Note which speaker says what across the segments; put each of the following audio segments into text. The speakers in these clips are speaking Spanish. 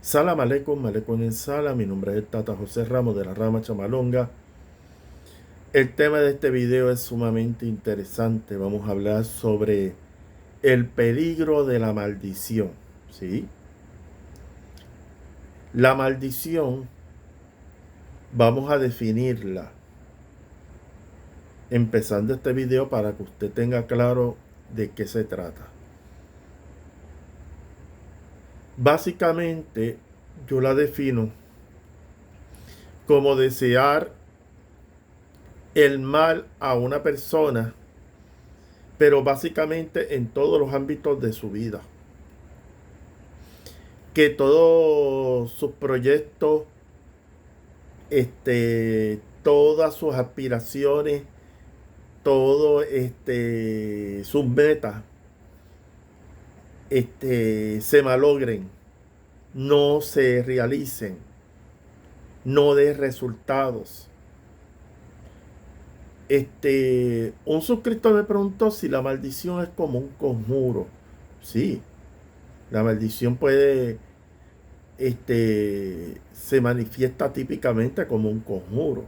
Speaker 1: Salam aleikum, aleikum en sala. Mi nombre es el Tata José Ramos de la Rama Chamalonga. El tema de este video es sumamente interesante. Vamos a hablar sobre el peligro de la maldición. ¿Sí? La maldición, vamos a definirla empezando este video para que usted tenga claro de qué se trata. Básicamente, yo la defino como desear el mal a una persona, pero básicamente en todos los ámbitos de su vida. Que todos sus proyectos, todas sus aspiraciones, todo sus metas, se malogren, no se realicen, no den resultados. Un suscriptor me preguntó si la maldición es como un conjuro. Sí, la maldición puede, se manifiesta típicamente como un conjuro.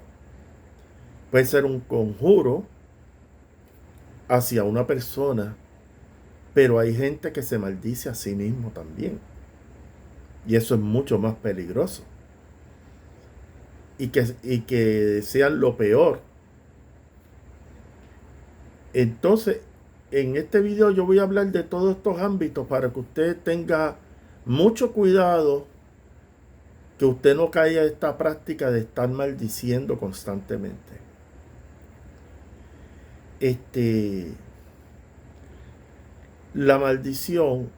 Speaker 1: Puede ser un conjuro hacia una persona, pero hay gente que se maldice a sí mismo también. Y eso es mucho más peligroso. Y que desean lo peor. Entonces, en este video yo voy a hablar de todos estos ámbitos para que usted tenga mucho cuidado, que usted no caiga en esta práctica de estar maldiciendo constantemente. La maldición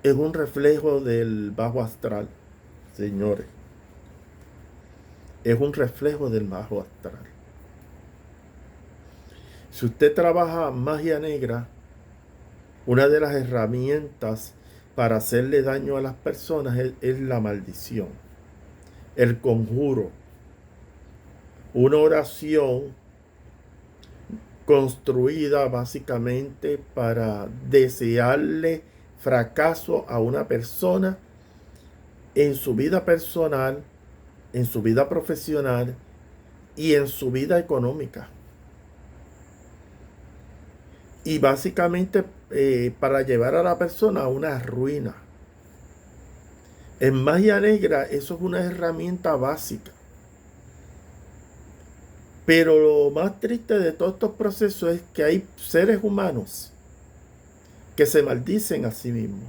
Speaker 1: es un reflejo del bajo astral, señores. Es un reflejo del bajo astral. Si usted trabaja magia negra, una de las herramientas para hacerle daño a las personas es la maldición, el conjuro, una oración construida básicamente para desearle fracaso a una persona en su vida personal, en su vida profesional y en su vida económica. Y básicamente para llevar a la persona a una ruina. En magia negra eso es una herramienta básica. Pero lo más triste de todos estos procesos es que hay seres humanos que se maldicen a sí mismos.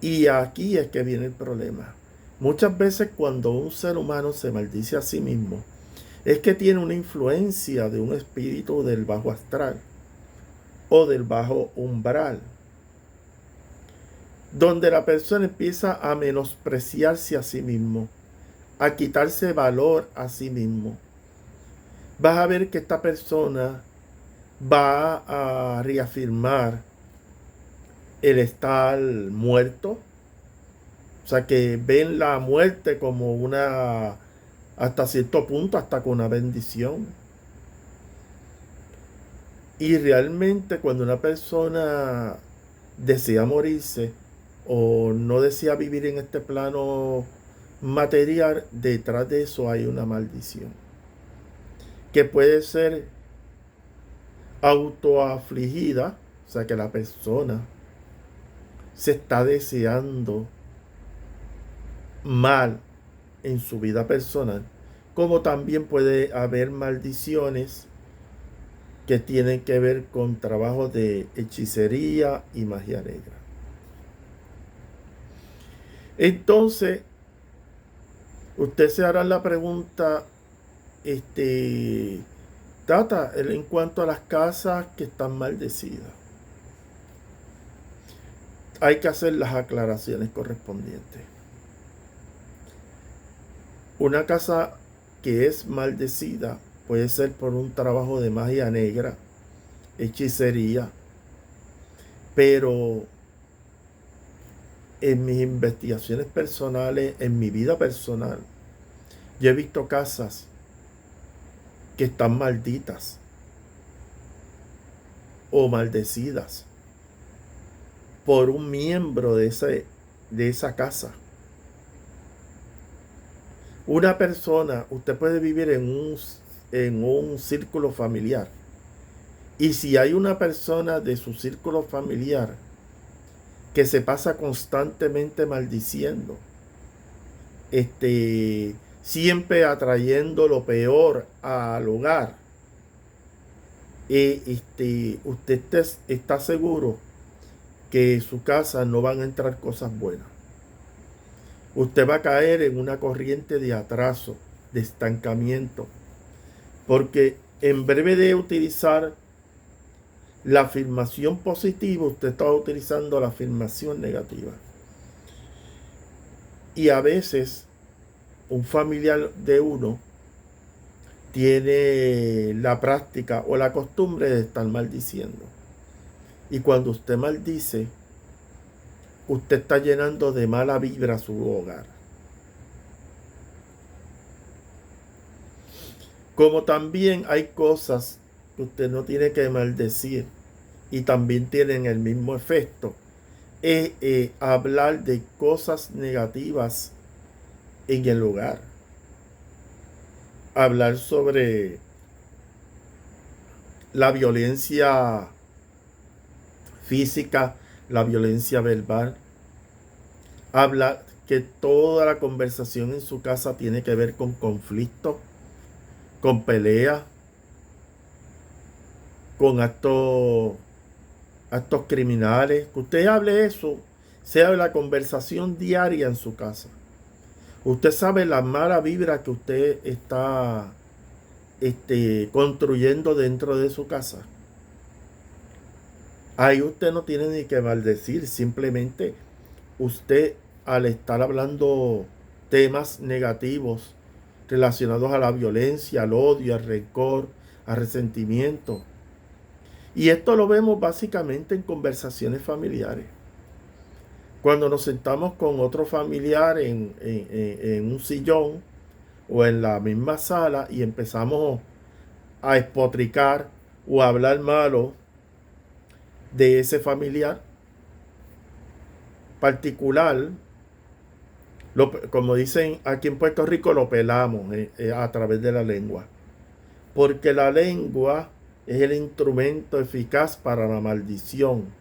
Speaker 1: Y aquí es que viene el problema. Muchas veces cuando un ser humano se maldice a sí mismo, es que tiene una influencia de un espíritu del bajo astral o del bajo umbral, donde la persona empieza a menospreciarse a sí mismo, a quitarse valor a sí mismo. Vas a ver que esta persona va a reafirmar el estar muerto. O sea, que ven la muerte como una, hasta cierto punto, hasta con una bendición. Y realmente cuando una persona desea morirse o no desea vivir en este plano material, detrás de eso hay una maldición. Que puede ser autoafligida, o sea que la persona se está deseando mal en su vida personal, como también puede haber maldiciones que tienen que ver con trabajo de hechicería y magia negra. Entonces, usted se hará la pregunta, Tata, en cuanto a las casas que están maldecidas, hay que hacer las aclaraciones correspondientes. Una casa que es maldecida puede ser por un trabajo de magia negra, hechicería, pero en mis investigaciones personales, en mi vida personal, yo he visto casas que están malditas o maldecidas. por un miembro de esa casa. Una persona, usted puede vivir en un círculo familiar. Y si hay una persona de su círculo familiar que se pasa constantemente maldiciendo, siempre atrayendo lo peor al hogar, usted está seguro que en su casa no van a entrar cosas buenas. Usted va a caer en una corriente de atraso, de estancamiento, porque en breve de utilizar la afirmación positiva, usted está utilizando la afirmación negativa. Y a veces un familiar de uno tiene la práctica o la costumbre de estar maldiciendo. Y cuando usted maldice, usted está llenando de mala vibra su hogar. Como también hay cosas que usted no tiene que maldecir y también tienen el mismo efecto. Hablar de cosas negativas en el hogar. Hablar sobre la violencia física, la violencia verbal. Hablar que toda la conversación en su casa tiene que ver con conflicto, con pelea, con actos criminales. Que usted hable eso, sea la conversación diaria en su casa. Usted sabe la mala vibra que usted está construyendo dentro de su casa. Ahí usted no tiene ni que maldecir, simplemente usted, al estar hablando temas negativos relacionados a la violencia, al odio, al rencor, al resentimiento. Y esto lo vemos básicamente en conversaciones familiares. Cuando nos sentamos con otro familiar en un sillón o en la misma sala y empezamos a espotricar o a hablar malo de ese familiar particular, como dicen aquí en Puerto Rico, lo pelamos a través de la lengua. Porque la lengua es el instrumento eficaz para la maldición,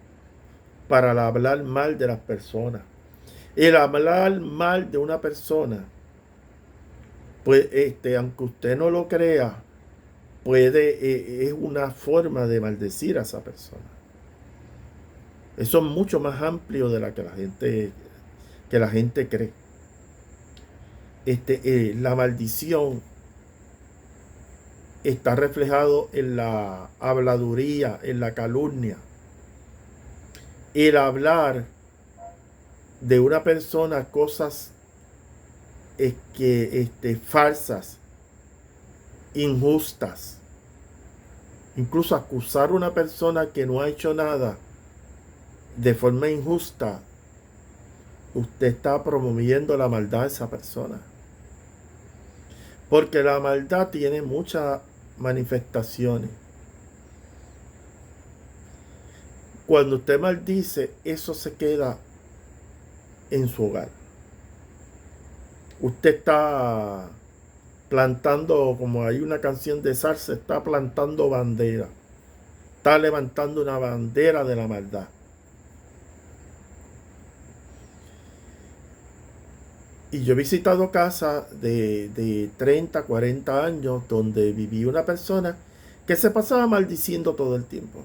Speaker 1: para el hablar mal de las personas. El hablar mal de una persona, pues, aunque usted no lo crea, es una forma de maldecir a esa persona. Eso es mucho más amplio de la que la gente cree. La maldición está reflejado en la habladuría, en la calumnia. El hablar de una persona cosas falsas, injustas. Incluso acusar a una persona que no ha hecho nada de forma injusta, usted está promoviendo la maldad de esa persona. Porque la maldad tiene muchas manifestaciones. Cuando usted maldice, eso se queda en su hogar. Usted está plantando, como hay una canción de salsa, está plantando bandera. Está levantando una bandera de la maldad. Y yo he visitado casas de 30, 40 años donde vivía una persona que se pasaba maldiciendo todo el tiempo.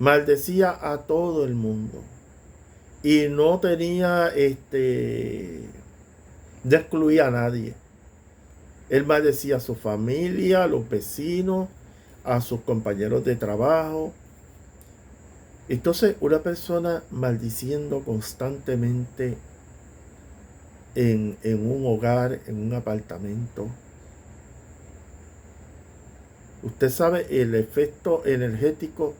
Speaker 1: Maldecía a todo el mundo. Y no tenía, no excluía a nadie. Él maldecía a su familia, a los vecinos, a sus compañeros de trabajo. Entonces, una persona maldiciendo constantemente en un hogar, en un apartamento. Usted sabe el efecto energético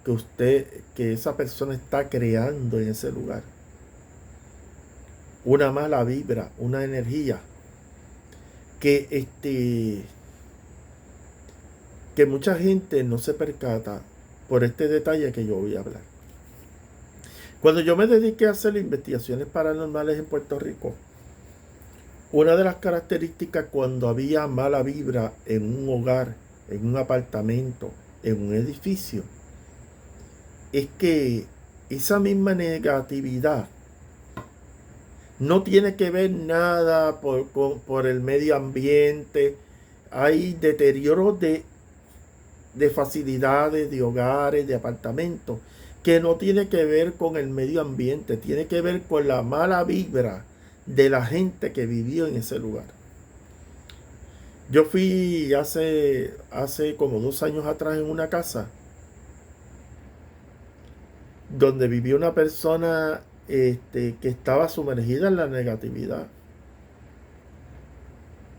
Speaker 1: que esa persona está creando en ese lugar. Una mala vibra, una energía que mucha gente no se percata por este detalle que yo voy a hablar. Cuando yo me dediqué a hacer investigaciones paranormales en Puerto Rico, una de las características cuando había mala vibra en un hogar, en un apartamento, en un edificio, es que esa misma negatividad no tiene que ver nada por el medio ambiente. Hay deterioro de facilidades, de hogares, de apartamentos, que no tiene que ver con el medio ambiente, tiene que ver con la mala vibra de la gente que vivió en ese lugar. Yo fui hace como 2 años atrás en una casa donde vivía una persona que estaba sumergida en la negatividad.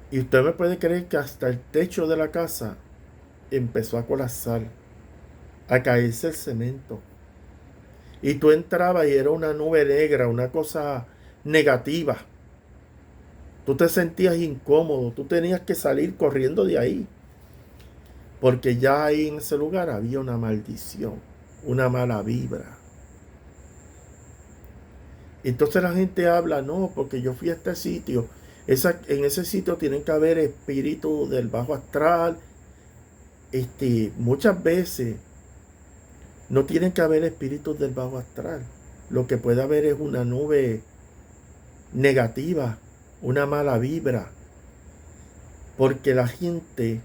Speaker 1: Y usted me puede creer que hasta el techo de la casa empezó a colapsar, a caerse el cemento. Y tú entrabas y era una nube negra, una cosa negativa. Tú te sentías incómodo, tú tenías que salir corriendo de ahí. Porque ya ahí en ese lugar había una maldición, una mala vibra. Entonces la gente habla, no, porque yo fui a este sitio. En ese sitio tienen que haber espíritus del bajo astral. Muchas veces no tienen que haber espíritus del bajo astral. Lo que puede haber es una nube negativa, una mala vibra. Porque la gente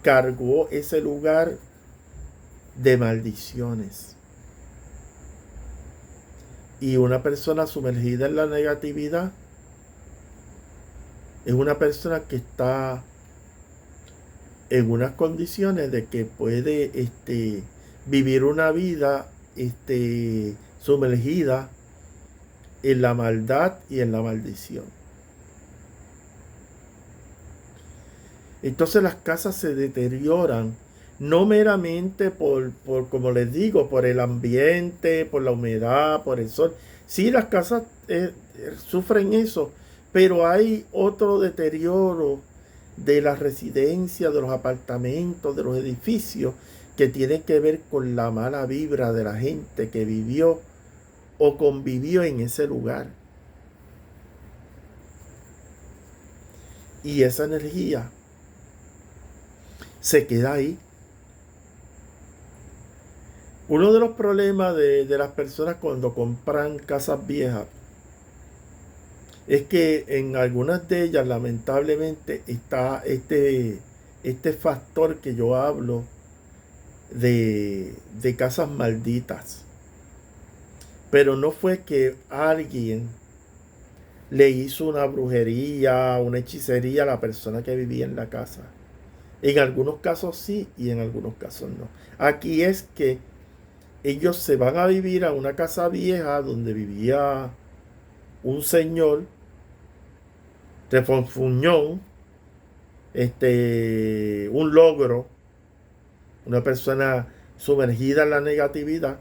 Speaker 1: cargó ese lugar de maldiciones. Y una persona sumergida en la negatividad es una persona que está en unas condiciones de que puede vivir una vida sumergida en la maldad y en la maldición. Entonces las casas se deterioran no meramente por, como les digo, por el ambiente, por la humedad, por el sol. Sí, las casas sufren eso, pero hay otro deterioro de las residencias, de los apartamentos, de los edificios, que tiene que ver con la mala vibra de la gente que vivió o convivió en ese lugar. Y esa energía se queda ahí. Uno de los problemas de las personas cuando compran casas viejas es que en algunas de ellas lamentablemente está este factor que yo hablo de casas malditas. Pero no fue que alguien le hizo una brujería, una hechicería a la persona que vivía en la casa. En algunos casos sí y en algunos casos no. Aquí es que ellos se van a vivir a una casa vieja donde vivía un señor refonfuñón, un logro, una persona sumergida en la negatividad,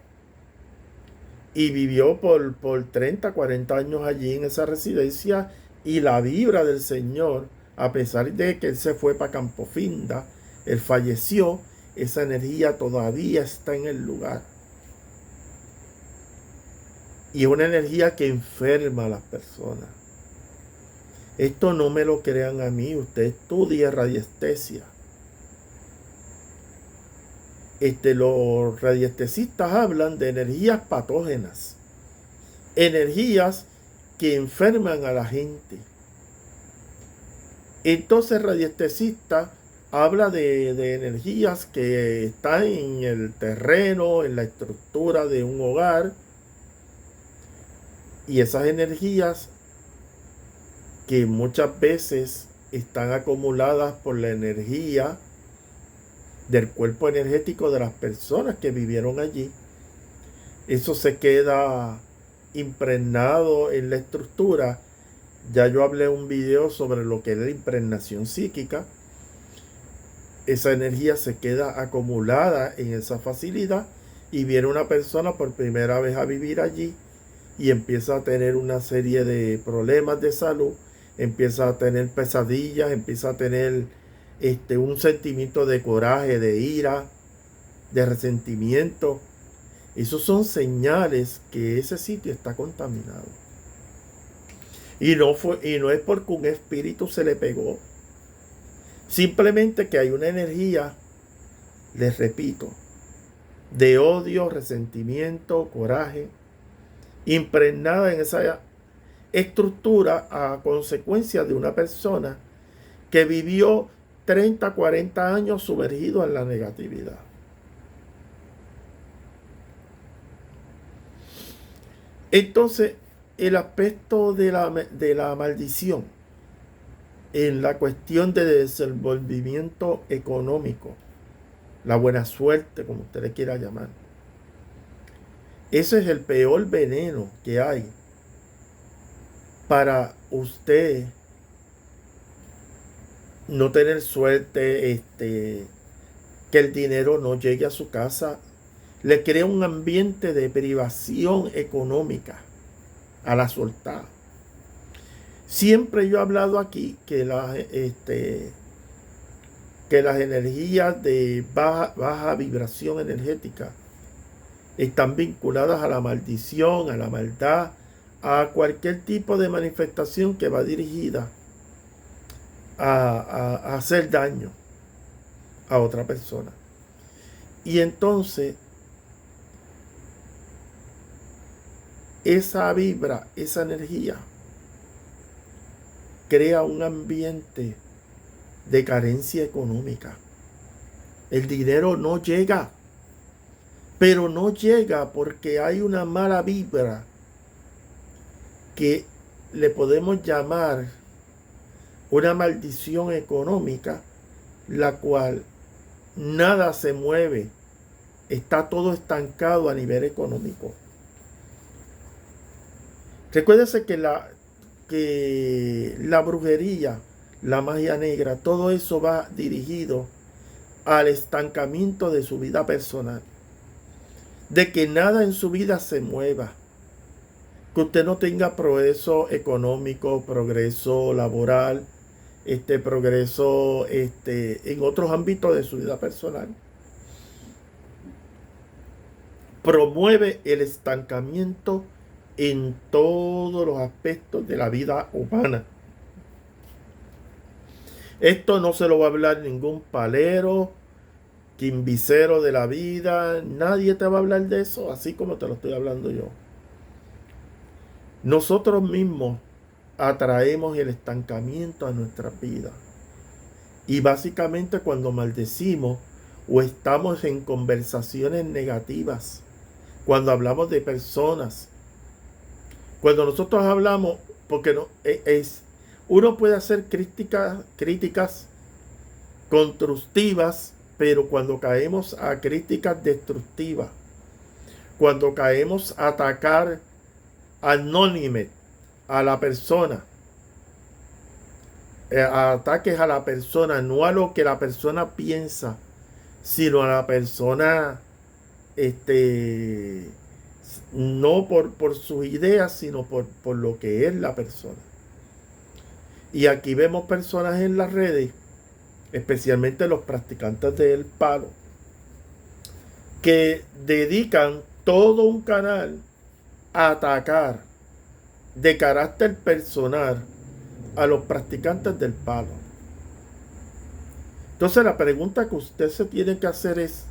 Speaker 1: y vivió por 30, 40 años allí en esa residencia, y la vibra del señor, a pesar de que él se fue para Campofinda, él falleció, esa energía todavía está en el lugar. Y es una energía que enferma a las personas. Esto no me lo crean a mí. Usted estudia radiestesia. Los radiestesistas hablan de energías patógenas. Energías que enferman a la gente. Entonces el radiestesista habla de energías que están en el terreno, en la estructura de un hogar. Y esas energías que muchas veces están acumuladas por la energía del cuerpo energético de las personas que vivieron allí, eso se queda impregnado en la estructura. Ya yo hablé en un video sobre lo que es la impregnación psíquica. Esa energía se queda acumulada en esa facilidad y viene una persona por primera vez a vivir allí y empieza a tener una serie de problemas de salud, empieza a tener pesadillas, empieza a tener un sentimiento de coraje, de ira, de resentimiento. Esos son señales que ese sitio está contaminado. Y no es porque un espíritu se le pegó. Simplemente que hay una energía, les repito, de odio, resentimiento, coraje, impregnada en esa estructura a consecuencia de una persona que vivió 30, 40 años sumergido en la negatividad. Entonces, el aspecto de la maldición en la cuestión de desenvolvimiento económico, la buena suerte, como usted le quiera llamar, ese es el peor veneno que hay para usted no tener suerte, que el dinero no llegue a su casa. Le crea un ambiente de privación económica a la soltada. Siempre yo he hablado aquí que las energías de baja vibración energética están vinculadas a la maldición, a la maldad, a cualquier tipo de manifestación que va dirigida a hacer daño a otra persona. Y entonces, esa vibra, esa energía, crea un ambiente de carencia económica. El dinero no llega, pero no llega porque hay una mala vibra que le podemos llamar una maldición económica, la cual nada se mueve, está todo estancado a nivel económico. Recuérdese que la brujería, la magia negra, todo eso va dirigido al estancamiento de su vida personal, de que nada en su vida se mueva, que usted no tenga progreso económico, progreso laboral, progreso en otros ámbitos de su vida personal. Promueve el estancamiento en todos los aspectos de la vida humana. Esto no se lo va a hablar ningún palero, quimbicero de la vida. Nadie te va a hablar de eso, así como te lo estoy hablando yo. Nosotros mismos atraemos el estancamiento a nuestra vida. Y básicamente cuando maldecimos o estamos en conversaciones negativas, cuando hablamos de personas, cuando nosotros hablamos, porque no uno puede hacer críticas constructivas, pero cuando caemos a críticas destructivas, cuando caemos a atacar anónime a la persona, a ataques a la persona, no a lo que la persona piensa, sino a la persona, no por sus ideas, sino por lo que es la persona. Y aquí vemos personas en las redes, especialmente los practicantes del palo, que dedican todo un canal a atacar de carácter personal a los practicantes del palo. Entonces la pregunta que usted se tiene que hacer es,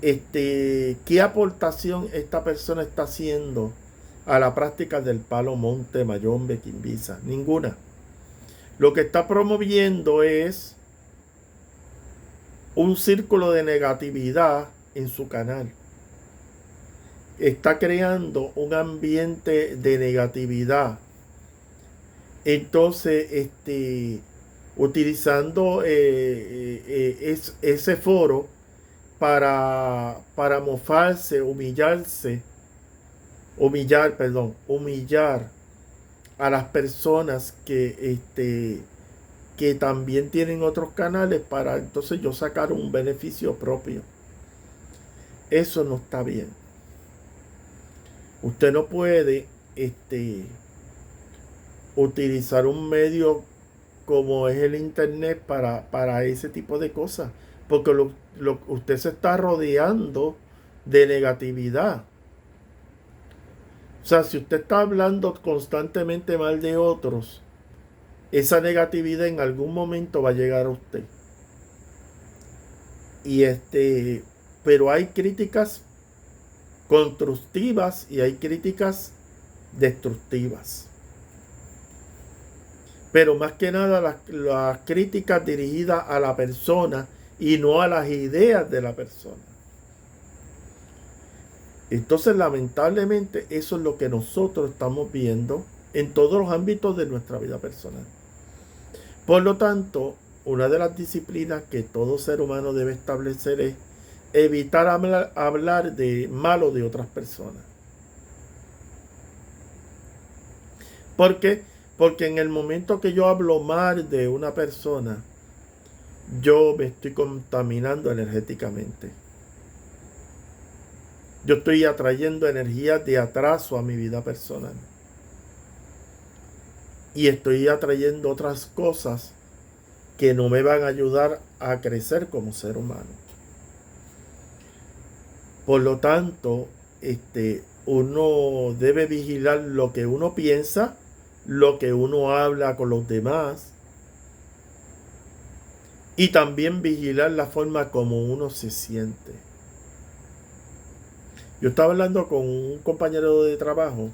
Speaker 1: ¿qué aportación esta persona está haciendo a la práctica del palo, monte, mayombe, quimbiza? Ninguna. Lo que está promoviendo es un círculo de negatividad en su canal. Está creando un ambiente de negatividad. Entonces, utilizando ese foro para mofarse, humillar a las personas que también tienen otros canales, para entonces yo sacar un beneficio propio. Eso no está bien. Usted no puede utilizar un medio como es el internet para ese tipo de cosas. porque usted se está rodeando de negatividad. O sea, si usted está hablando constantemente mal de otros, esa negatividad en algún momento va a llegar a usted. Y pero hay críticas constructivas y hay críticas destructivas. Pero más que nada las críticas dirigidas a la persona y no a las ideas de la persona. Entonces, lamentablemente, eso es lo que nosotros estamos viendo en todos los ámbitos de nuestra vida personal. Por lo tanto, una de las disciplinas que todo ser humano debe establecer es evitar hablar de malo de otras personas. ¿Por qué? Porque en el momento que yo hablo mal de una persona, yo me estoy contaminando energéticamente. Yo estoy atrayendo energías de atraso a mi vida personal. Y estoy atrayendo otras cosas que no me van a ayudar a crecer como ser humano. Por lo tanto, uno debe vigilar lo que uno piensa, lo que uno habla con los demás, y también vigilar la forma como uno se siente. Yo estaba hablando con un compañero de trabajo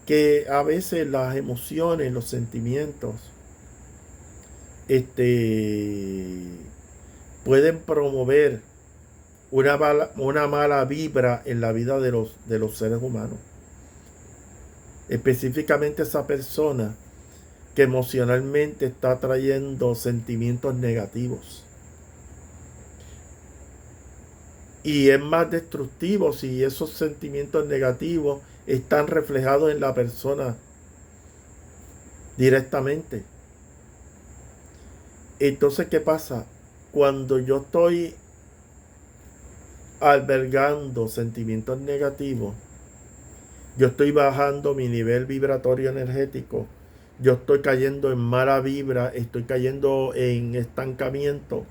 Speaker 1: que a veces las emociones, los sentimientos, pueden promover una mala vibra en la vida de los seres humanos. Específicamente esa persona que emocionalmente está trayendo sentimientos negativos. Y es más destructivo si esos sentimientos negativos están reflejados en la persona directamente. Entonces, ¿qué pasa? Cuando yo estoy albergando sentimientos negativos, yo estoy bajando mi nivel vibratorio energético, yo estoy cayendo en mala vibra, estoy cayendo en estancamiento.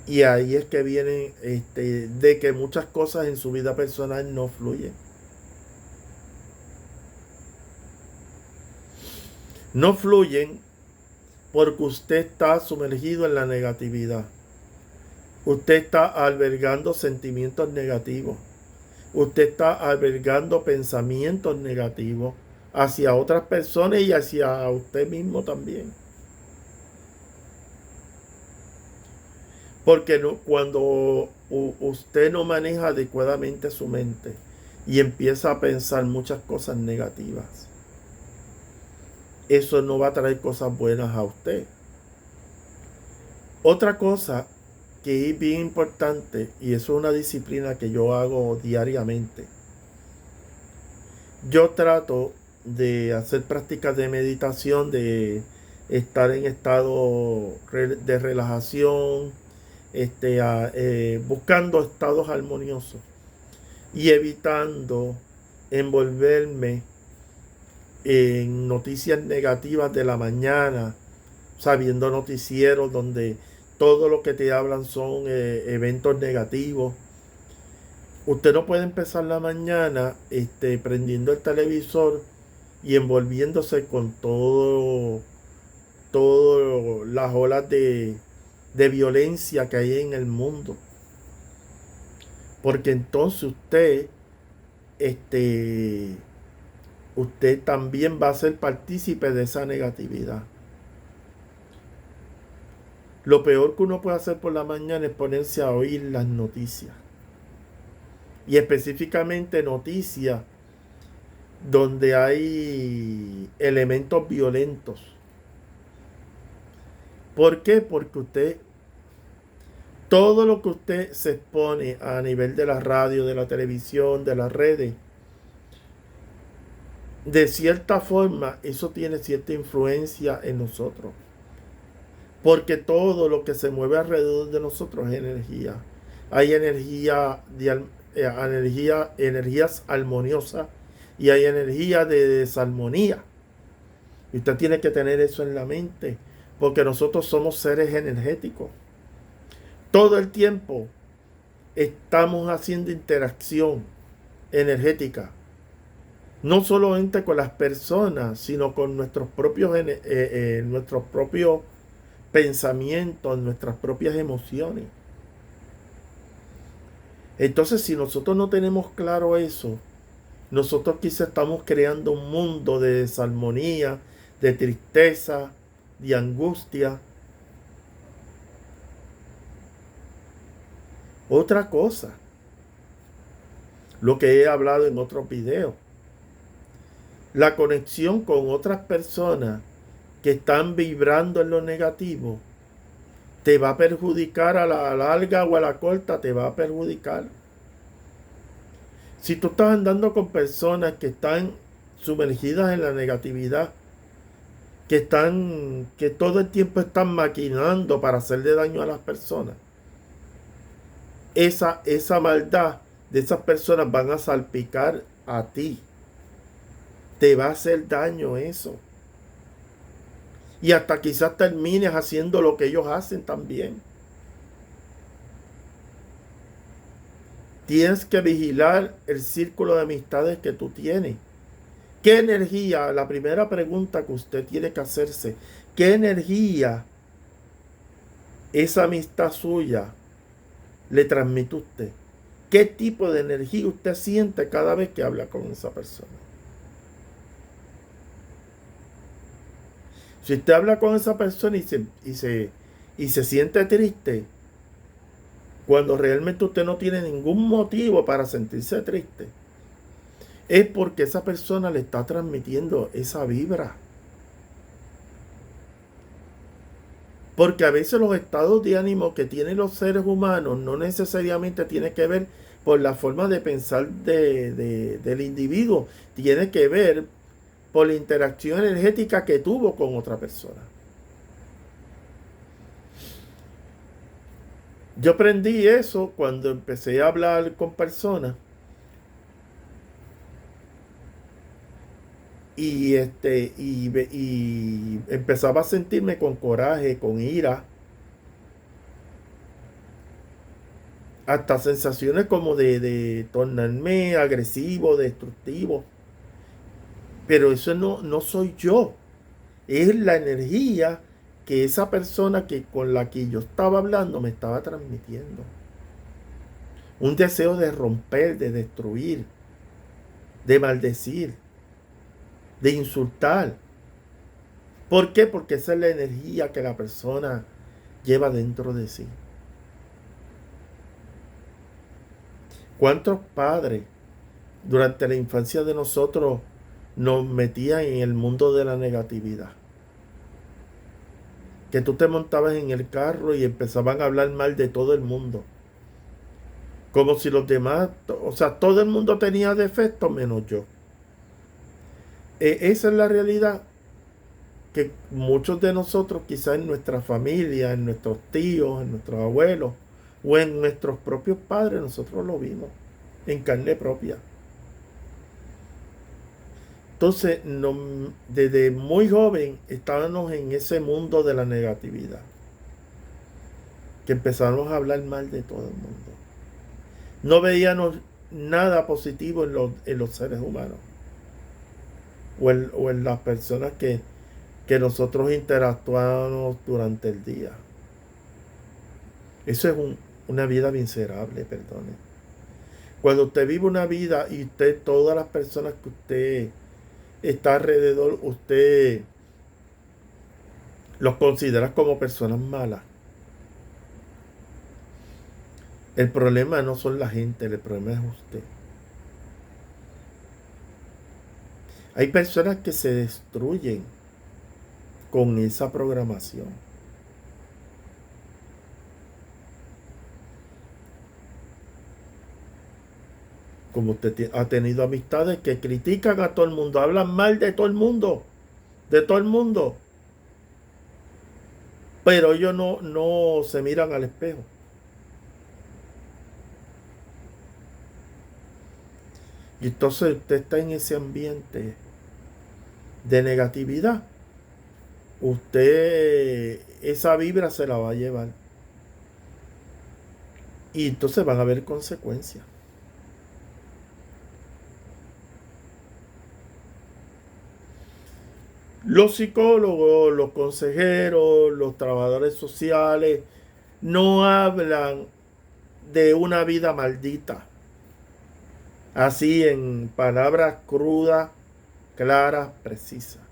Speaker 1: Y ahí es que viene de que muchas cosas en su vida personal no fluyen. No fluyen porque usted está sumergido en la negatividad. Usted está albergando sentimientos negativos. Usted está albergando pensamientos negativos hacia otras personas y hacia usted mismo también. Porque cuando usted no maneja adecuadamente su mente y empieza a pensar muchas cosas negativas, eso no va a traer cosas buenas a usted. Otra cosa que es bien importante, y eso es una disciplina que yo hago diariamente, yo trato de hacer prácticas de meditación, de estar en estado de relajación, buscando estados armoniosos y evitando envolverme en noticias negativas de la mañana, sabiendo noticieros donde todo lo que te hablan son eventos negativos. Usted no puede empezar la mañana prendiendo el televisor y envolviéndose con todo las olas de violencia que hay en el mundo. Porque entonces usted también va a ser partícipe de esa negatividad. Lo peor que uno puede hacer por la mañana es ponerse a oír las noticias. Y específicamente noticias donde hay elementos violentos. ¿Por qué? Porque todo lo que usted se expone a nivel de la radio, de la televisión, de las redes, de cierta forma, eso tiene cierta influencia en nosotros. Porque todo lo que se mueve alrededor de nosotros es energía. Hay energías armoniosas y hay energía de desarmonía. Y usted tiene que tener eso en la mente. porque nosotros somos seres energéticos. Todo el tiempo estamos haciendo interacción energética, no solamente con las personas, sino con nuestros propios pensamientos, nuestras propias emociones. Entonces, si nosotros no tenemos claro eso, nosotros quizás estamos creando un mundo de desarmonía, de tristeza, de angustia. Otra cosa, lo que he hablado en otros videos, la conexión con otras personas que están vibrando en lo negativo te va a perjudicar a la larga o a la corta, te va a perjudicar. Si tú estás andando con personas que están sumergidas en la negatividad, que todo el tiempo están maquinando para hacerle daño a las personas, esa maldad de esas personas van a salpicar a ti. Te va a hacer daño eso. Y hasta quizás termines haciendo lo que ellos hacen también. Tienes que vigilar el círculo de amistades que tú tienes. ¿Qué energía? La primera pregunta que usted tiene que hacerse. ¿Qué energía esa amistad suya le transmite a usted? ¿Qué tipo de energía usted siente cada vez que habla con esa persona? Si usted habla con esa persona y se siente triste, cuando realmente usted no tiene ningún motivo para sentirse triste, es porque esa persona le está transmitiendo esa vibra. Porque a veces los estados de ánimo que tienen los seres humanos no necesariamente tiene que ver por la forma de pensar del individuo, tiene que ver por la interacción energética que tuvo con otra persona. Yo aprendí eso cuando empecé a hablar con personas y empezaba a sentirme con coraje, con ira, hasta sensaciones como de tornarme agresivo, destructivo. Pero eso no soy yo. Es la energía que esa persona con la que yo estaba hablando me estaba transmitiendo. Un deseo de romper, de destruir, de maldecir, de insultar. ¿Por qué? Porque esa es la energía que la persona lleva dentro de sí. ¿Cuántos padres durante la infancia de nosotros nos metían en el mundo de la negatividad? Que tú te montabas en el carro y empezaban a hablar mal de todo el mundo. Como si los demás, o sea, todo el mundo tenía defectos menos yo. Esa es la realidad que muchos de nosotros, quizás en nuestra familia, en nuestros tíos, en nuestros abuelos o en nuestros propios padres, nosotros lo vimos en carne propia. Entonces, desde muy joven estábamos en ese mundo de la negatividad, que empezamos a hablar mal de todo el mundo. No veíamos nada positivo en los seres humanos o en las personas que nosotros interactuamos durante el día. Eso es una vida miserable, perdone. Cuando usted vive una vida y todas las personas que usted está alrededor, usted los considera como personas malas. El problema no son la gente, el problema es usted. Hay personas que se destruyen con esa programación. Como usted ha tenido amistades que critican a todo el mundo, hablan mal de todo el mundo, pero ellos no se miran al espejo. Y entonces usted está en ese ambiente de negatividad usted esa vibra se la va a llevar. Y entonces van a haber consecuencias. Los psicólogos, los consejeros, los trabajadores sociales no hablan de una vida maldita. Así en palabras crudas, claras, precisas.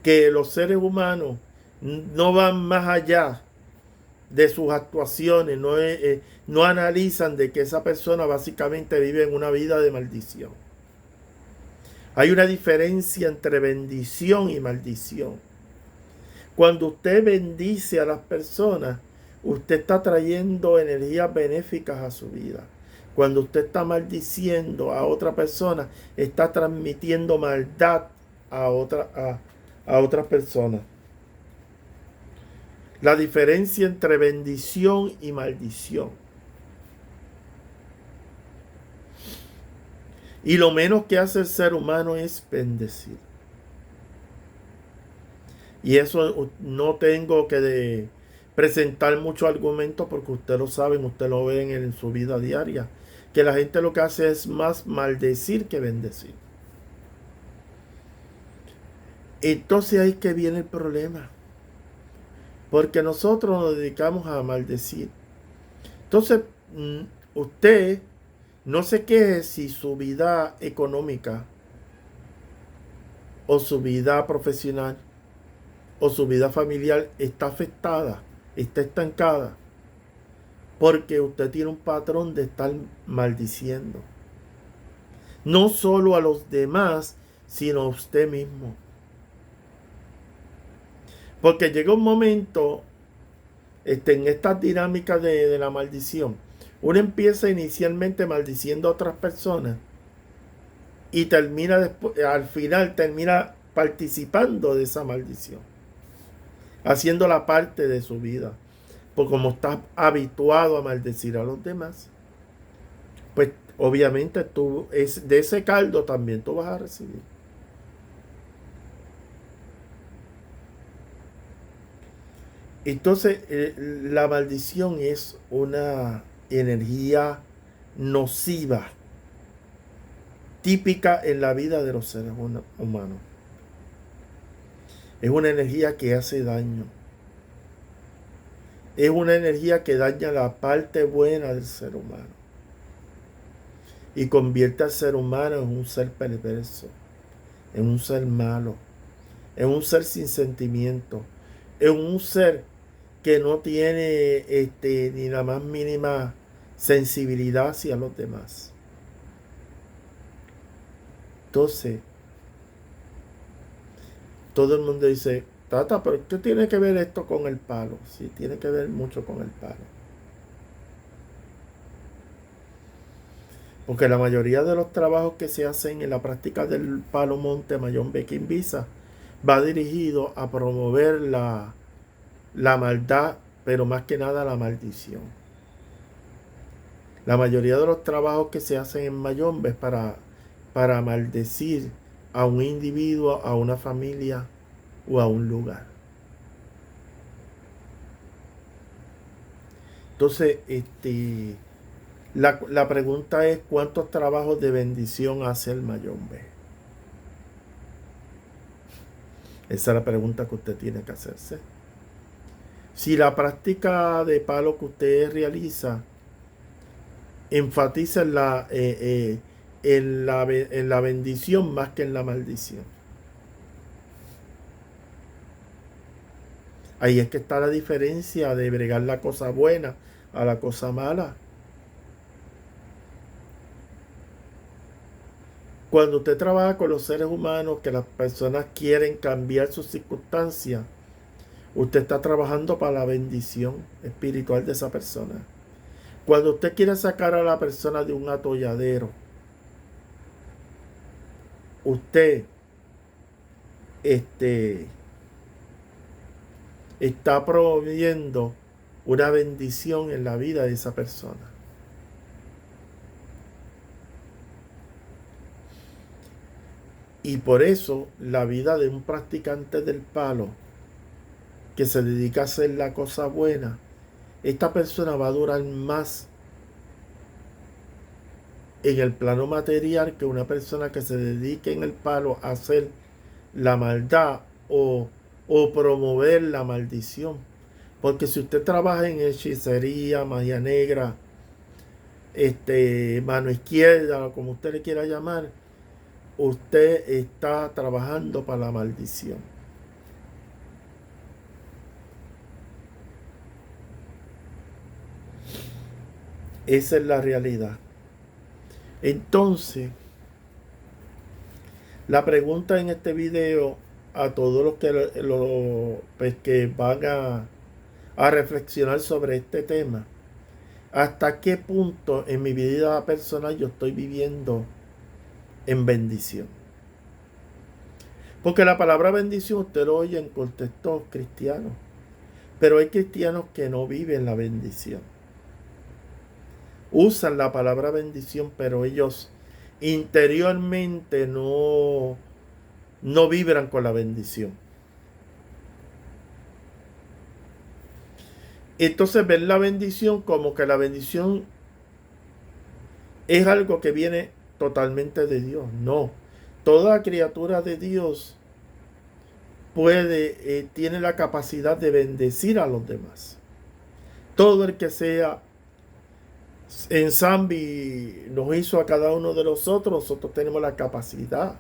Speaker 1: Que los seres humanos no van más allá de sus actuaciones, no analizan de que esa persona básicamente vive en una vida de maldición. Hay una diferencia entre bendición y maldición. Cuando usted bendice a las personas, usted está trayendo energías benéficas a su vida. Cuando usted está maldiciendo a otra persona, está transmitiendo maldad a otras personas. La diferencia entre bendición y maldición. Y lo menos que hace el ser humano es bendecir. Y eso no tengo que presentar muchos argumentos porque usted lo sabe, usted lo ve en su vida diaria. Que la gente lo que hace es más maldecir que bendecir. Entonces ahí que viene el problema. Porque nosotros nos dedicamos a maldecir. Entonces, usted no se queje si su vida económica o su vida profesional o su vida familiar está afectada, está estancada, porque usted tiene un patrón de estar maldiciendo. No solo a los demás, sino a usted mismo. Porque llega un momento en estas dinámicas de la maldición. Uno empieza inicialmente maldiciendo a otras personas y termina después, al final termina participando de esa maldición, haciéndola parte de su vida. Porque como estás habituado a maldecir a los demás, pues obviamente de ese caldo también tú vas a recibir. Entonces, la maldición es una energía nociva, típica en la vida de los seres humanos. Es una energía que hace daño. Es una energía que daña la parte buena del ser humano. Y convierte al ser humano en un ser perverso, en un ser malo, en un ser sin sentimiento, en un ser que no tiene ni la más mínima sensibilidad hacia los demás. Entonces, todo el mundo dice, Tata, pero ¿qué tiene que ver esto con el palo? Sí, tiene que ver mucho con el palo. Porque la mayoría de los trabajos que se hacen en la práctica del palo monte Mayombe Quimbiza va dirigido a promover la maldad, pero más que nada la maldición. La mayoría de los trabajos que se hacen en Mayombe es para maldecir a un individuo, a una familia o a un lugar. Entonces, la pregunta es, ¿cuántos trabajos de bendición hace el Mayombe? Esa es la pregunta que usted tiene que hacerse. Si la práctica de palo que usted realiza enfatiza en la bendición más que en la maldición. Ahí es que está la diferencia de bregar la cosa buena a la cosa mala. Cuando usted trabaja con los seres humanos, que las personas quieren cambiar sus circunstancias, usted está trabajando para la bendición espiritual de esa persona. Cuando usted quiere sacar a la persona de un atolladero, usted está promoviendo una bendición en la vida de esa persona. Y por eso la vida de un practicante del palo que se dedica a hacer la cosa buena, esta persona va a durar más en el plano material que una persona que se dedique en el palo a hacer la maldad o promover la maldición. Porque si usted trabaja en hechicería, magia negra, mano izquierda, como usted le quiera llamar, usted está trabajando para la maldición. Esa es la realidad. Entonces, la pregunta en este video a todos los pues, que van a reflexionar sobre este tema: ¿hasta qué punto en mi vida personal yo estoy viviendo en bendición? Porque la palabra bendición usted lo oye en contextos cristianos, pero hay cristianos que no viven la bendición. Usan la palabra bendición, pero ellos interiormente no vibran con la bendición. Entonces ven la bendición como que la bendición es algo que viene totalmente de Dios. No, toda criatura de Dios tiene la capacidad de bendecir a los demás. Todo el que sea en Zambi nos hizo a cada uno de nosotros tenemos la capacidad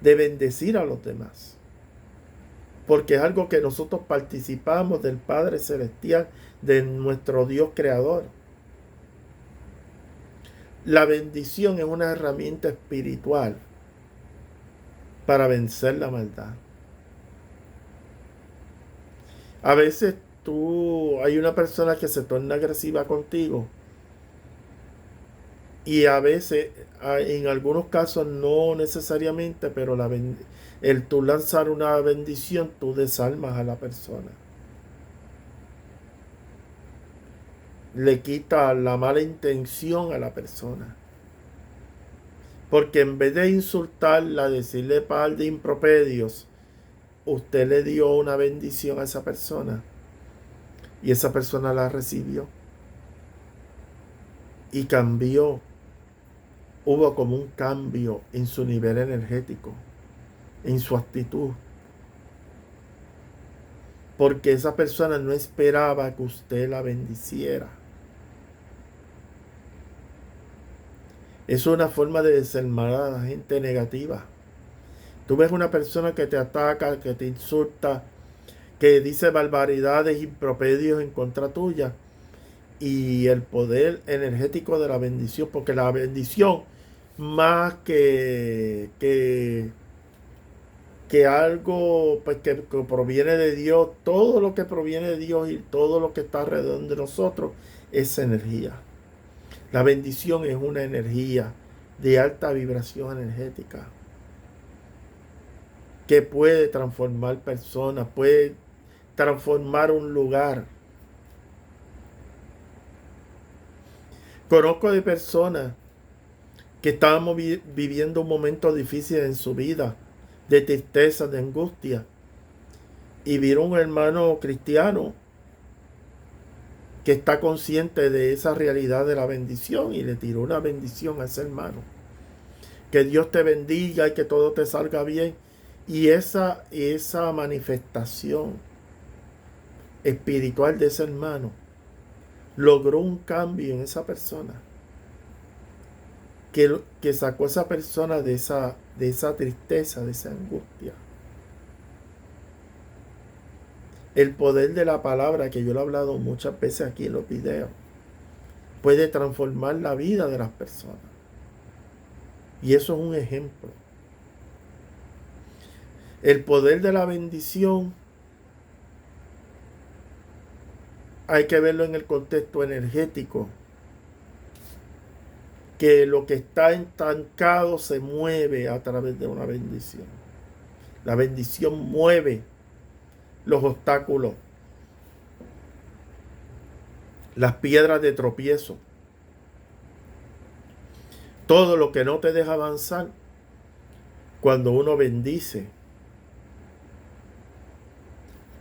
Speaker 1: de bendecir a los demás. Porque es algo que nosotros participamos del Padre Celestial, de nuestro Dios Creador. La bendición es una herramienta espiritual para vencer la maldad. A veces hay una persona que se torna agresiva contigo y a veces, en algunos casos no necesariamente, pero el tú lanzar una bendición, tú desarmas a la persona. Le quita la mala intención a la persona. Porque en vez de insultarla, decirle par de improperios, usted le dio una bendición a esa persona y esa persona la recibió y cambió. Hubo como un cambio en su nivel energético, en su actitud, porque esa persona no esperaba que usted la bendiciera. Es una forma de desarmar a la gente negativa. Tú ves una persona que te ataca, que te insulta, que dice barbaridades, improperios en contra tuya, y el poder energético de la bendición, porque la bendición, más que algo pues, que proviene de Dios, todo lo que proviene de Dios y todo lo que está alrededor de nosotros es energía. La bendición es una energía de alta vibración energética que puede transformar personas, puede transformar un lugar. Conozco de personas que estábamos viviendo un momento difícil en su vida, de tristeza, de angustia, y vieron un hermano cristiano que está consciente de esa realidad de la bendición y le tiró una bendición a ese hermano. Que Dios te bendiga y que todo te salga bien. Y esa manifestación espiritual de ese hermano logró un cambio en esa persona. Que sacó a esa persona de esa tristeza, de esa angustia. El poder de la palabra, que yo lo he hablado muchas veces aquí en los videos, puede transformar la vida de las personas. Y eso es un ejemplo. El poder de la bendición hay que verlo en el contexto energético. Que lo que está estancado se mueve a través de una bendición. La bendición mueve los obstáculos, las piedras de tropiezo. Todo lo que no te deja avanzar, cuando uno bendice.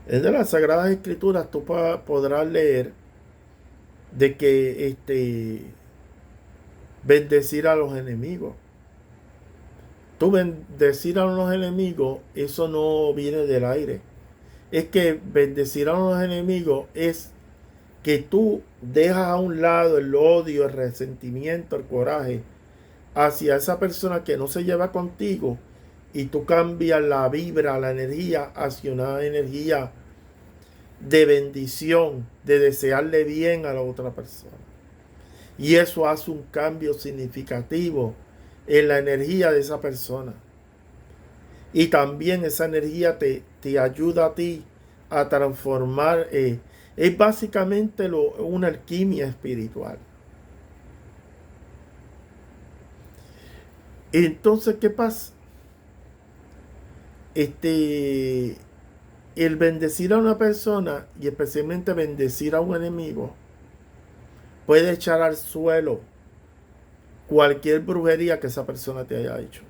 Speaker 1: En las Sagradas Escrituras tú podrás leer de que bendecir a los enemigos. Tú bendecir a los enemigos, eso no viene del aire. Es que bendecir a los enemigos es que tú dejas a un lado el odio, el resentimiento, el coraje hacia esa persona que no se lleva contigo y tú cambias la vibra, la energía hacia una energía de bendición, de desearle bien a la otra persona. Y eso hace un cambio significativo en la energía de esa persona. Y también esa energía te ayuda a ti a transformar. Es básicamente una alquimia espiritual. Entonces, ¿qué pasa? El bendecir a una persona y especialmente bendecir a un enemigo puede echar al suelo cualquier brujería que esa persona te haya hecho.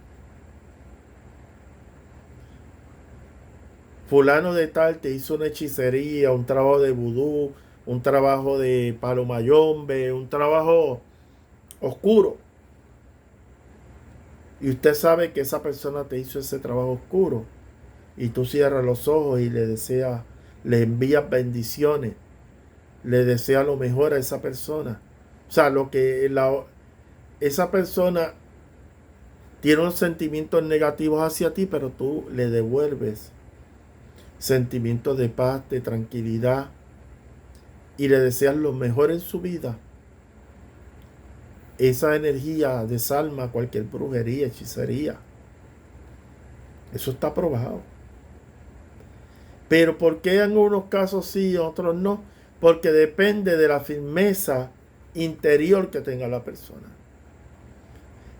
Speaker 1: Fulano de tal te hizo una hechicería, un trabajo de vudú, un trabajo de palo mayombe, un trabajo oscuro. Y usted sabe que esa persona te hizo ese trabajo oscuro. Y tú cierras los ojos y le envías bendiciones, le deseas lo mejor a esa persona. O sea, esa persona tiene unos sentimientos negativos hacia ti, pero tú le devuelves sentimientos de paz, de tranquilidad, y le deseas lo mejor en su vida. Esa energía desarma cualquier brujería, hechicería. Eso está probado. Pero ¿por qué en unos casos sí y en otros no? Porque depende de la firmeza interior que tenga la persona.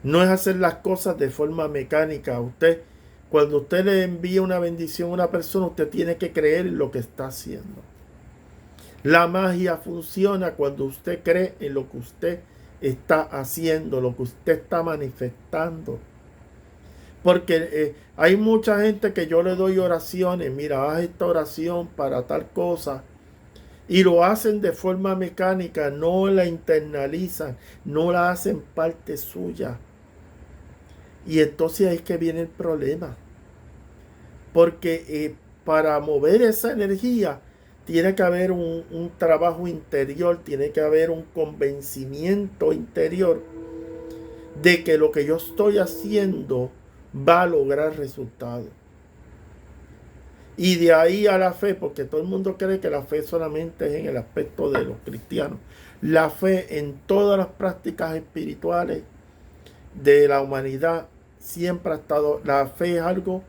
Speaker 1: No es hacer las cosas de forma mecánica. Cuando usted le envía una bendición a una persona, usted tiene que creer en lo que está haciendo. La magia funciona cuando usted cree en lo que usted está haciendo, lo que usted está manifestando. Porque hay mucha gente que yo le doy oraciones, mira, haz esta oración para tal cosa, y lo hacen de forma mecánica, no la internalizan, no la hacen parte suya. Y entonces ahí es que viene el problema. Porque para mover esa energía tiene que haber un trabajo interior, tiene que haber un convencimiento interior de que lo que yo estoy haciendo va a lograr resultados. Y de ahí a la fe, porque todo el mundo cree que la fe solamente es en el aspecto de los cristianos. La fe en todas las prácticas espirituales de la humanidad siempre ha estado. La fe es algo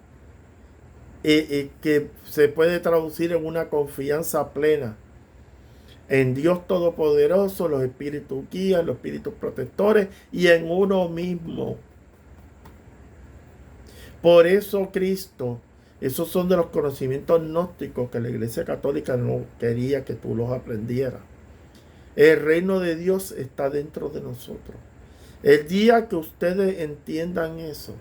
Speaker 1: que se puede traducir en una confianza plena en Dios Todopoderoso, los espíritus guías, los espíritus protectores y en uno mismo. Por eso Cristo, esos son de los conocimientos gnósticos que la Iglesia Católica no quería que tú los aprendieras. El reino de Dios está dentro de nosotros. El día que ustedes entiendan eso,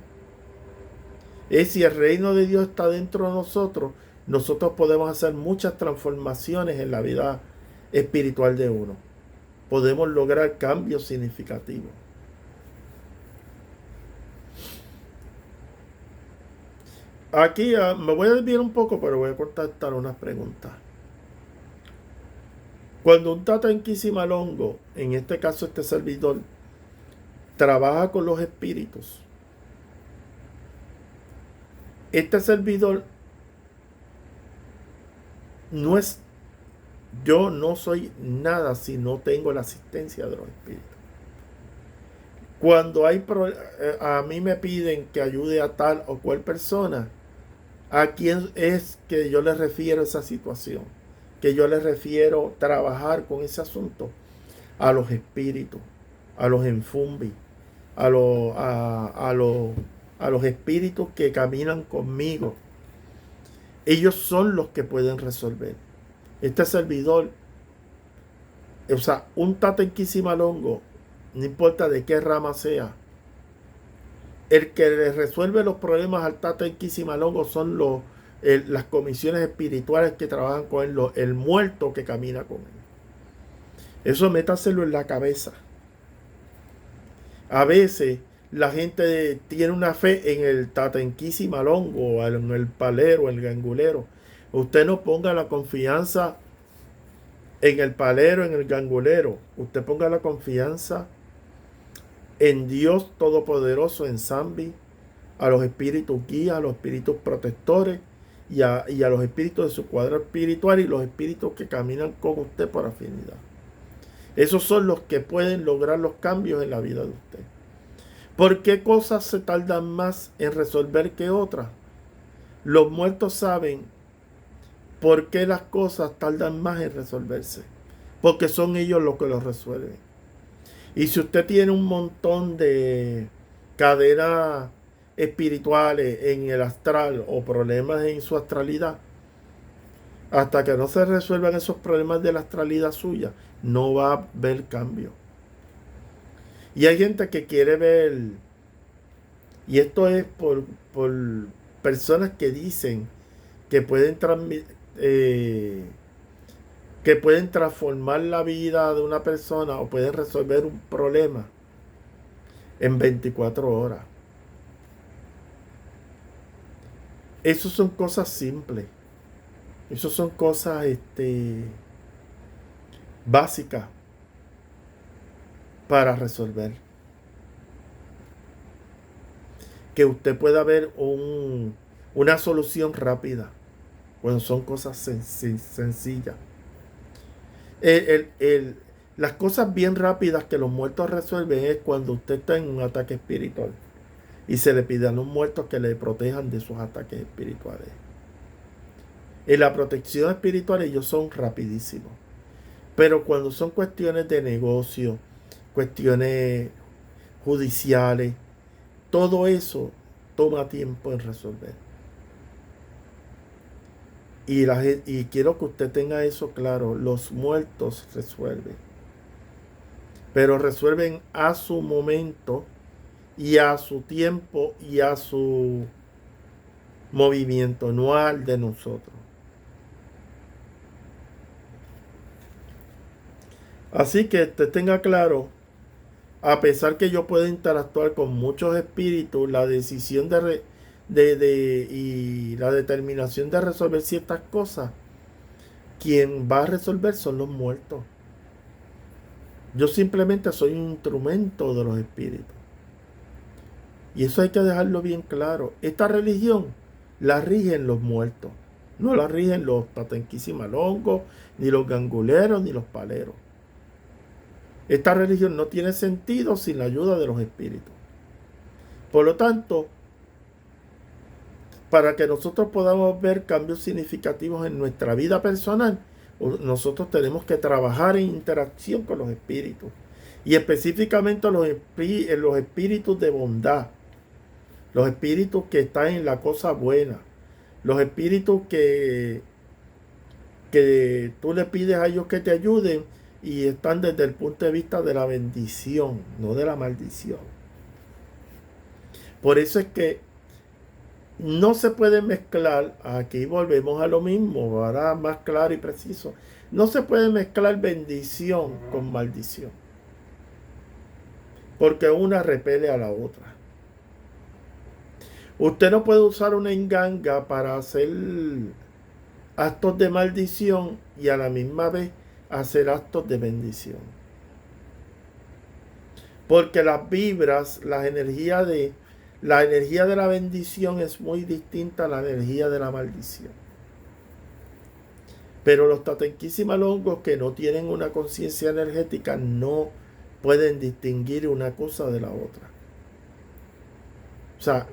Speaker 1: si el reino de Dios está dentro de nosotros, nosotros podemos hacer muchas transformaciones en la vida espiritual de uno. Podemos lograr cambios significativos. Aquí me voy a desviar un poco, pero voy a contestar unas preguntas. Cuando un Tata Inquisimalongo, en este caso este servidor, trabaja con los espíritus, este servidor yo no soy nada si no tengo la asistencia de los espíritus. Cuando a mí me piden que ayude a tal o cual persona, ¿a quién es que yo les refiero esa situación? Que yo les refiero trabajar con ese asunto. A los espíritus, a los enfumbi, a los espíritus que caminan conmigo. Ellos son los que pueden resolver. Este servidor, o sea, un Tata Inquisimalongo, no importa de qué rama sea, El que le resuelve los problemas al Tata Inquisimalongo son las comisiones espirituales que trabajan con él, el muerto que camina con él. Eso métaselo en la cabeza. A veces la gente tiene una fe en el Tata Inquisimalongo, en el palero, en el gangulero. Usted no ponga la confianza en el palero, en el gangulero. Usted ponga la confianza en Dios Todopoderoso, en Zambi, a los espíritus guías, a los espíritus protectores y a los espíritus de su cuadro espiritual y los espíritus que caminan con usted por afinidad. Esos son los que pueden lograr los cambios en la vida de usted. ¿Por qué cosas se tardan más en resolver que otras? Los muertos saben por qué las cosas tardan más en resolverse. Porque son ellos los que los resuelven. Y si usted tiene un montón de cadenas espirituales en el astral o problemas en su astralidad, hasta que no se resuelvan esos problemas de la astralidad suya, no va a haber cambio. Y hay gente que quiere ver, y esto es por personas que dicen que pueden transformar la vida de una persona o pueden resolver un problema en 24 horas. Eso son cosas simples. Eso son cosas básicas para resolver. Que usted pueda ver una solución rápida cuando son cosas sencillas. Las cosas bien rápidas que los muertos resuelven es cuando usted está en un ataque espiritual y se le pide a los muertos que le protejan de sus ataques espirituales. En la protección espiritual ellos son rapidísimos. Pero cuando son cuestiones de negocio, cuestiones judiciales, todo eso toma tiempo en resolver. Y quiero que usted tenga eso claro. Los muertos resuelven. Pero resuelven a su momento y a su tiempo y a su movimiento, no al de nosotros. Así que usted tenga claro, a pesar que yo puedo interactuar con muchos espíritus, la decisión y la determinación de resolver ciertas cosas, quien va a resolver son los muertos. Yo simplemente soy un instrumento de los espíritus. Y eso hay que dejarlo bien claro. Esta religión la rigen los muertos. No la rigen los tatenquisimalongos, ni los ganguleros, ni los paleros. Esta religión no tiene sentido sin la ayuda de los espíritus. Por lo tanto, para que nosotros podamos ver cambios significativos en nuestra vida personal, nosotros tenemos que trabajar en interacción con los espíritus. Y específicamente los espíritus de bondad. Los espíritus que están en la cosa buena. Los espíritus que tú le pides a ellos que te ayuden y están desde el punto de vista de la bendición, no de la maldición. Por eso es que no se puede mezclar, aquí volvemos a lo mismo, ahora más claro y preciso, no se puede mezclar bendición con maldición, porque una repele a la otra. Usted no puede usar una enganga para hacer actos de maldición y a la misma vez hacer actos de bendición. Porque las vibras, la energía de la bendición es muy distinta a la energía de la maldición. Pero los tatenquisimalongos que no tienen una conciencia energética no pueden distinguir una cosa de la otra. O sea,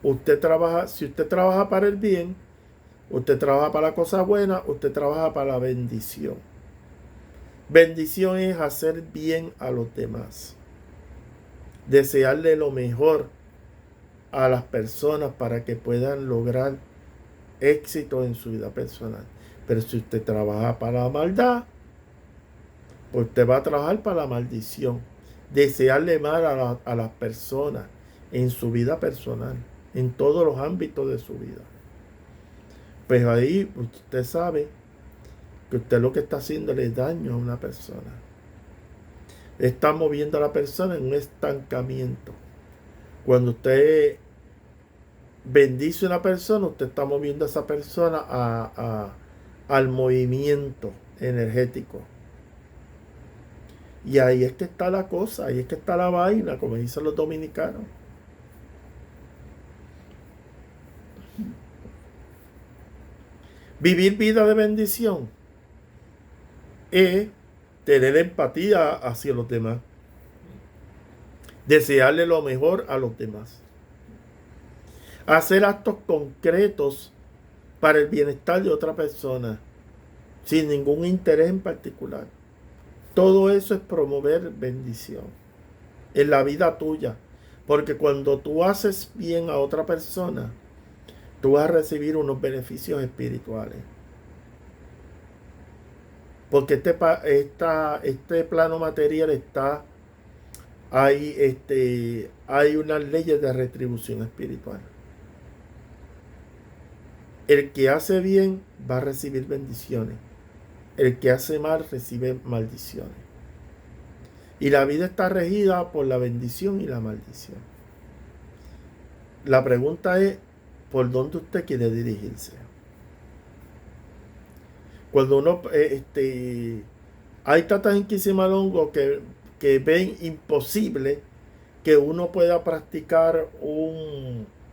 Speaker 1: si usted trabaja para el bien, usted trabaja para la cosa buena, usted trabaja para la bendición. Bendición es hacer bien a los demás. Desearle lo mejor a las personas para que puedan lograr éxito en su vida personal. Pero si usted trabaja para la maldad, usted va a trabajar para la maldición. Desearle mal a las personas, en su vida personal, en todos los ámbitos de su vida. Pues ahí usted sabe que usted lo que está haciendo es daño a una persona. Está moviendo a la persona en un estancamiento. Cuando usted bendice a una persona, usted está moviendo a esa persona al movimiento energético. Y ahí es que está la cosa, ahí es que está la vaina, como dicen los dominicanos. Vivir vida de bendición es tener empatía hacia los demás, desearle lo mejor a los demás, hacer actos concretos para el bienestar de otra persona, sin ningún interés en particular. Todo eso es promover bendición en la vida tuya, porque cuando tú haces bien a otra persona, tú vas a recibir unos beneficios espirituales. Porque este plano material hay unas leyes de retribución espiritual. El que hace bien va a recibir bendiciones. El que hace mal recibe maldiciones. Y la vida está regida por la bendición y la maldición. La pregunta es, ¿por dónde usted quiere dirigirse? Cuando uno, hay tantas inquisimalongos que ven imposible que uno pueda practicar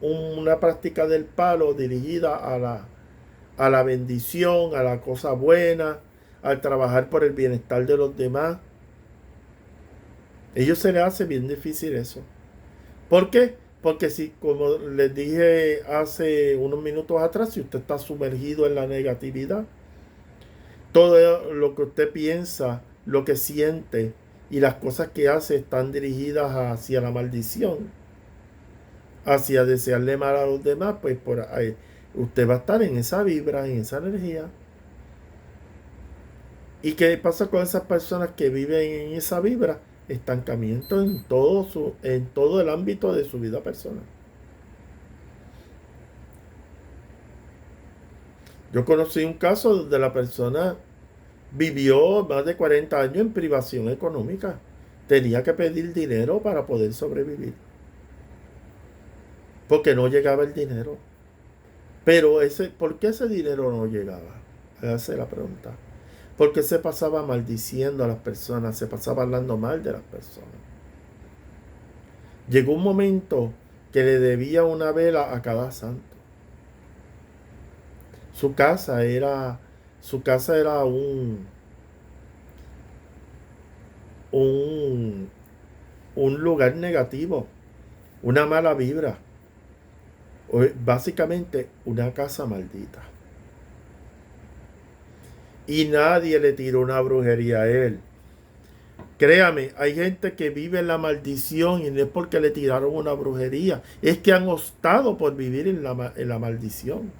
Speaker 1: una práctica del palo dirigida a la bendición, a la cosa buena, al trabajar por el bienestar de los demás. Ellos se les hace bien difícil eso. ¿Por qué? Porque si, como les dije hace unos minutos atrás, si usted está sumergido en la negatividad, todo lo que usted piensa, lo que siente y las cosas que hace están dirigidas hacia la maldición, hacia desearle mal a los demás, pues por ahí usted va a estar en esa vibra, en esa energía. ¿Y qué pasa con esas personas que viven en esa vibra? Estancamiento en todo el ámbito de su vida personal. Yo conocí un caso donde la persona vivió más de 40 años en privación económica. Tenía que pedir dinero para poder sobrevivir. Porque no llegaba el dinero. Pero ¿por qué ese dinero no llegaba? Esa es la pregunta. Porque se pasaba maldiciendo a las personas, se pasaba hablando mal de las personas. Llegó un momento que le debía una vela a cada santo. Su casa era un lugar negativo, una mala vibra, básicamente una casa maldita. Y nadie le tiró una brujería a él. Créame, hay gente que vive en la maldición y no es porque le tiraron una brujería, es que han optado por vivir en la maldición.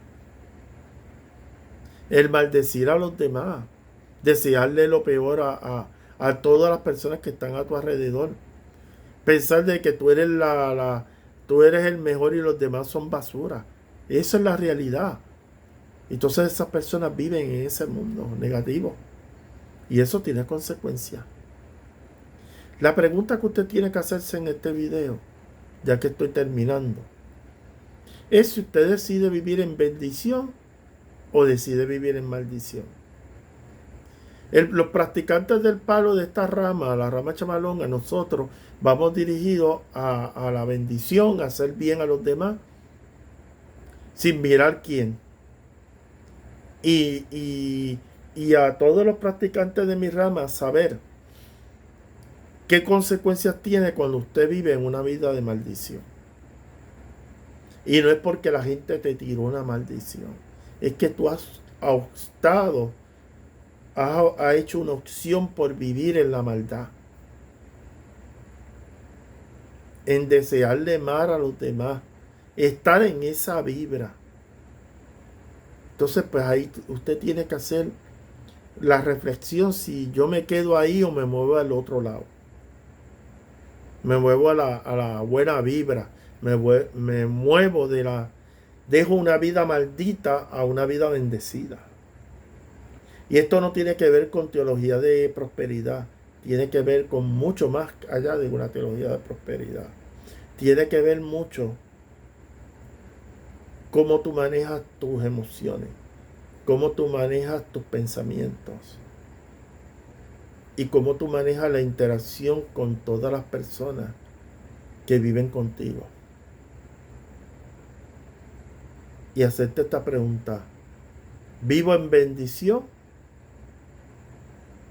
Speaker 1: El maldecir a los demás, desearle lo peor a todas las personas que están a tu alrededor. Pensar de que tú eres tú eres el mejor y los demás son basura. Esa es la realidad. Entonces esas personas viven en ese mundo negativo. Y eso tiene consecuencias. La pregunta que usted tiene que hacerse en este video, ya que estoy terminando, es si usted decide vivir en bendición o decide vivir en maldición. Los practicantes del palo de esta rama, la rama chamalonga, nosotros vamos dirigidos a la bendición, a hacer bien a los demás, sin mirar quién. Y a todos los practicantes de mi rama saber qué consecuencias tiene cuando usted vive en una vida de maldición. Y no es porque la gente te tiró una maldición, es que tú has optado, has hecho una opción por vivir en la maldad, en desearle mal a los demás, estar en esa vibra. Entonces, pues ahí usted tiene que hacer la reflexión si yo me quedo ahí o me muevo al otro lado. Me muevo a la buena vibra, Me muevo dejo una vida maldita a una vida bendecida. Y esto no tiene que ver con teología de prosperidad. Tiene que ver con mucho más allá de una teología de prosperidad. Tiene que ver mucho cómo tú manejas tus emociones, cómo tú manejas tus pensamientos y cómo tú manejas la interacción con todas las personas que viven contigo. Y hacerte esta pregunta: ¿vivo en bendición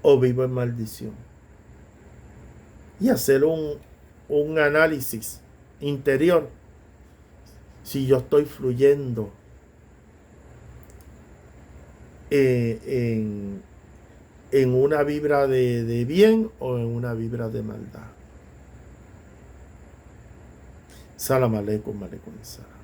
Speaker 1: o vivo en maldición? Y hacer un análisis interior, si yo estoy fluyendo en una vibra de bien o en una vibra de maldad. Salam aleikum, aleikum salam.